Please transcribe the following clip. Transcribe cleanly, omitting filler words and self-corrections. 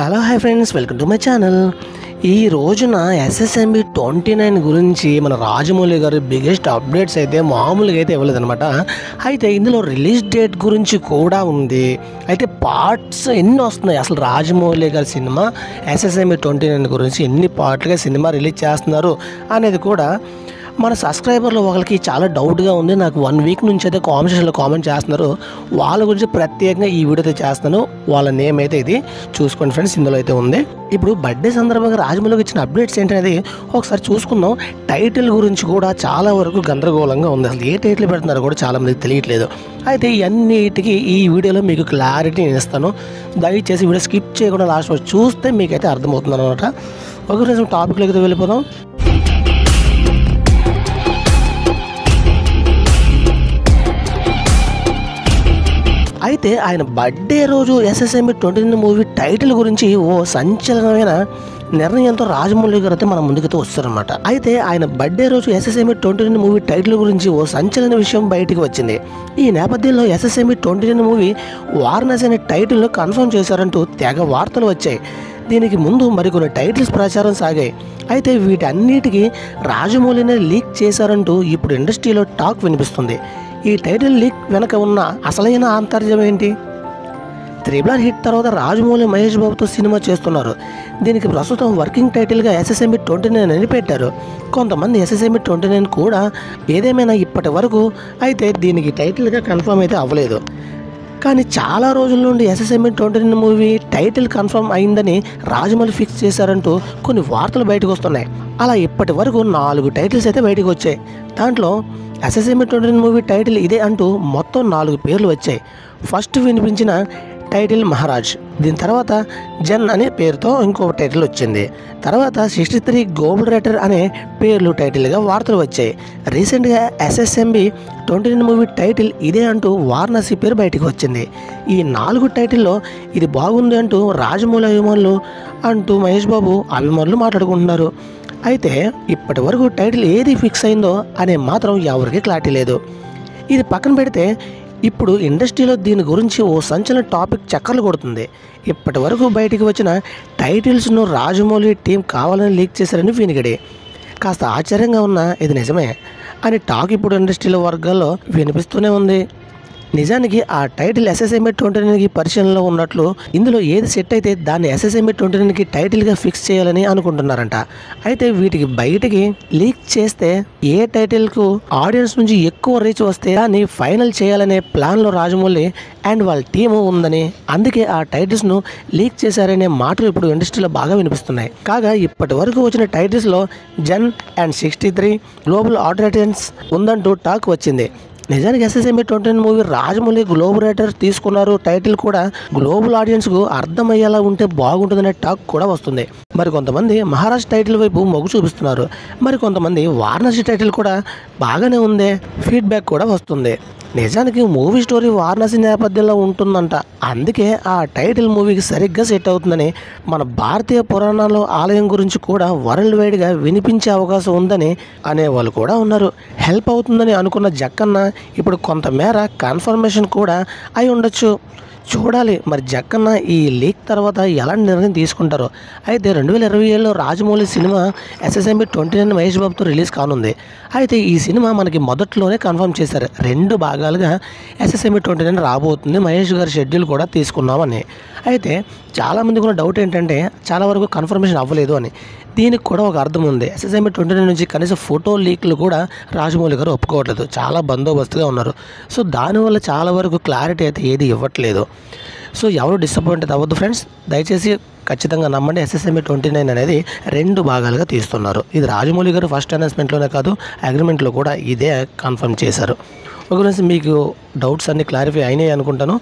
Hello hi friends, welcome to my channel. ఈ రోజున SSMB 29 గురించి మన రాజమౌళి గారి బిగ్గెస్ట్ అప్డేట్స్ అయితే మామూలుగా అయితే ఇవ్వలేదన్నమాట. అయితే ఇందులో రిలీజ్ డేట్ గురించి కూడా ఉంది. అయితే పార్ట్స్ ఎన్ని వస్తున్నాయి, అసలు రాజమౌళి గారి సినిమా SSMB 29 గురించి ఎన్ని పార్ట్లుగా సినిమా రిలీజ్ చేస్తున్నారు అనేది కూడా మన సబ్స్క్రైబర్లు ఒకరికి చాలా డౌట్గా ఉంది. నాకు 1 వీక్ నుంచి అయితే కామెంట్స్లో కామెంట్ చేస్తున్నారు. వాళ్ళ గురించి ప్రత్యేకంగా ఈ వీడియో అయితే చేస్తున్నాను. వాళ్ళ నేమ్ అయితే ఇది చూసుకోండి ఫ్రెండ్స్, ఇందులో అయితే ఉంది. ఇప్పుడు బర్త్డే సందర్భంగా రాజమౌళికి ఇచ్చిన అప్డేట్స్ ఏంటనేది ఒకసారి చూసుకుందాం. టైటిల్ గురించి కూడా చాలా వరకు గందరగోళంగా ఉంది. అసలు ఏ టైటిల్ పెడుతున్నారో కూడా చాలా మందికి తెలియట్లేదు. అయితే ఇవన్నిటికీ ఈ వీడియోలో మీకు క్లారిటీ నేను ఇస్తాను. దయచేసి వీడియో స్కిప్ చేయకుండా లాస్ట్ వరకు చూస్తే మీకైతే అర్థమవుతుంది అనమాట. ఒక నిమిషం టాపిక్లోకి అయితే వెళ్ళిపోదాం. అయితే ఆయన బర్త్డే రోజు SSMB 29 మూవీ టైటిల్ గురించి ఓ సంచలనమైన నిర్ణయంతో రాజమౌళి గారు అయితే మన ముందుకైతే వస్తారనమాట. అయితే ఆయన బర్త్డే రోజు SSMB 29 మూవీ టైటిల్ గురించి ఓ సంచలన విషయం బయటికి వచ్చింది. ఈ నేపథ్యంలో SSMB 29 మూవీ వారణాసి అనే టైటిల్ను కన్ఫర్మ్ చేశారంటూ తెగ వార్తలు వచ్చాయి. దీనికి ముందు మరికొన్ని టైటిల్స్ ప్రచారం సాగాయి. అయితే వీటన్నిటికీ రాజమౌళినే లీక్ చేశారంటూ ఇప్పుడు ఇండస్ట్రీలో టాక్ వినిపిస్తుంది. ఈ టైటిల్ లీక్ వెనక ఉన్న అసలైన ఆంతర్యం ఏంటి? RRR హిట్ తర్వాత రాజమౌళి మహేష్ బాబుతో సినిమా చేస్తున్నారు. దీనికి ప్రస్తుతం వర్కింగ్ టైటిల్గా SSMB 29 అని పెట్టారు. కొంతమంది SSMB 29 కూడా ఏదేమైనా ఇప్పటి వరకు అయితే దీనికి టైటిల్గా కన్ఫర్మ్ అయితే అవ్వలేదు. కానీ చాలా రోజుల నుండి SSMB 29 మూవీ టైటిల్ కన్ఫర్మ్ అయిందని రాజమౌళి ఫిక్స్ చేశారంటూ కొన్ని వార్తలు బయటకు వస్తున్నాయి. అలా ఇప్పటి వరకు 4 టైటిల్స్ అయితే బయటకు వచ్చాయి. దాంట్లో SSMB 29 మూవీ టైటిల్ ఇదే అంటూ మొత్తం 4 పేర్లు వచ్చాయి. ఫస్ట్ వినిపించిన టైటిల్ మహారాజ్, దీని తర్వాత జన్ అనే పేరుతో ఇంకో టైటిల్ వచ్చింది. తర్వాత 63 గోల్డ్ రైటర్ అనే పేర్లు టైటిల్గా వార్తలు వచ్చాయి. రీసెంట్గా SSMB 29 మూవీ టైటిల్ ఇదే అంటూ వారణాసి పేరు బయటకు వచ్చింది. ఈ 4 టైటిల్లో ఇది బాగుంది అంటూ రాజమౌళి అభిమానులు అంటూ మహేష్ బాబు అభిమానులు మాట్లాడుకుంటున్నారు. అయితే ఇప్పటి వరకు టైటిల్ ఏది ఫిక్స్ అయిందో అనే మాత్రం ఎవరికి క్లారిటీ లేదు. ఇది పక్కన పెడితే ఇప్పుడు ఇండస్ట్రీలో దీని గురించి ఓ సంచలన టాపిక్ చక్కర్లు కొడుతుంది. ఇప్పటి వరకు బయటికి వచ్చిన టైటిల్స్ను రాజమౌళి టీం కావాలని లీక్ చేశారని వినికిడి. కాస్త ఆశ్చర్యంగా ఉన్నా ఇది నిజమే అని టాక్ ఇప్పుడు ఇండస్ట్రీలో వర్గాల్లో వినిపిస్తూనే ఉంది. నిజానికి ఆ టైటిల్ SSMB 29కి పరిశీలనలో ఉన్నట్లు, ఇందులో ఏది సెట్ అయితే దాన్ని SSMB 29కి టైటిల్గా ఫిక్స్ చేయాలని అనుకుంటున్నారంట. అయితే వీటికి బయటికి లీక్ చేస్తే ఏ టైటిల్కు ఆడియన్స్ నుంచి ఎక్కువ రీచ్ వస్తే దాన్ని ఫైనల్ చేయాలనే ప్లాన్లో రాజమౌళి అండ్ వాళ్ళ టీము ఉందని, అందుకే ఆ టైటిల్స్ను లీక్ చేశారనే మాటలు ఇప్పుడు ఇండస్ట్రీలో బాగా వినిపిస్తున్నాయి. కాగా ఇప్పటి వరకు వచ్చిన టైటిల్స్లో జన్ అండ్ 63 గ్లోబల్ ఆడియన్స్ ఉందంటూ టాక్ వచ్చింది. నిజానికి SSMB 29 movie Rajamouli global writer తీసుకున్నారు. టైటిల్ కూడా గ్లోబల్ ఆడియన్స్కు అర్థమయ్యేలా ఉంటే బాగుంటుందనే టాక్ కూడా వస్తుంది. మరి కొంతమంది మహారాజ్ టైటిల్ వైపు మొగ్గు చూపిస్తున్నారు. మరి కొంతమంది వారణాసి టైటిల్ కూడా బాగానే ఉందే ఫీడ్బ్యాక్ కూడా వస్తుంది. నిజానికి మూవీ స్టోరీ వారణాసి నేపథ్యంలో ఉంటుందంట. అందుకే ఆ టైటిల్ మూవీకి సరిగ్గా సెట్ అవుతుందని, మన భారతీయ పురాణాల్లో ఆలయం గురించి కూడా వరల్డ్ వైడ్గా వినిపించే అవకాశం ఉందని అనేవాళ్ళు కూడా ఉన్నారు. హెల్ప్ అవుతుందని అనుకున్న జక్కన్న ఇప్పుడు కొంతమేర కన్ఫర్మేషన్ కూడా అయి ఉండొచ్చు. చూడాలి మరి జక్కన్న ఈ లీక్ తర్వాత ఎలాంటి నిర్ణయం తీసుకుంటారో. అయితే 2027లో రాజమౌళి సినిమా SSMB 29 మహేష్ బాబుతో రిలీజ్ కానుంది. అయితే ఈ సినిమా మనకి మొదట్లోనే కన్ఫర్మ్ చేశారు. 2 భాగాలుగా SSMB 29 రాబోతుంది. మహేష్ గారి షెడ్యూల్ కూడా తీసుకున్నామని. అయితే చాలామందికి ఉన్న డౌట్ ఏంటంటే చాలా వరకు కన్ఫర్మేషన్ అవ్వలేదు అని. దీనికి కూడా ఒక అర్థం ఉంది. SSMB 29 నుంచి కనీసం ఫోటో లీక్లు కూడా రాజమౌళి గారు ఒప్పుకోవట్లేదు. చాలా బందోబస్తుగా ఉన్నారు. సో దానివల్ల చాలా వరకు క్లారిటీ అయితే ఏది ఇవ్వట్లేదు. సో ఎవరు డిసప్పాయింట్ అవ్వద్దు ఫ్రెండ్స్, దయచేసి ఖచ్చితంగా నమ్మండి. SSMB 29 అనేది 2 భాగాలుగా తీస్తున్నారు. ఇది రాజమౌళి గారు ఫస్ట్ అనౌన్స్మెంట్లోనే కాదు, అగ్రిమెంట్లో కూడా ఇదే కన్ఫర్మ్ చేశారు. ఒక గురించి మీకు డౌట్స్ అన్ని క్లారిఫై అయినాయి అనుకుంటాను.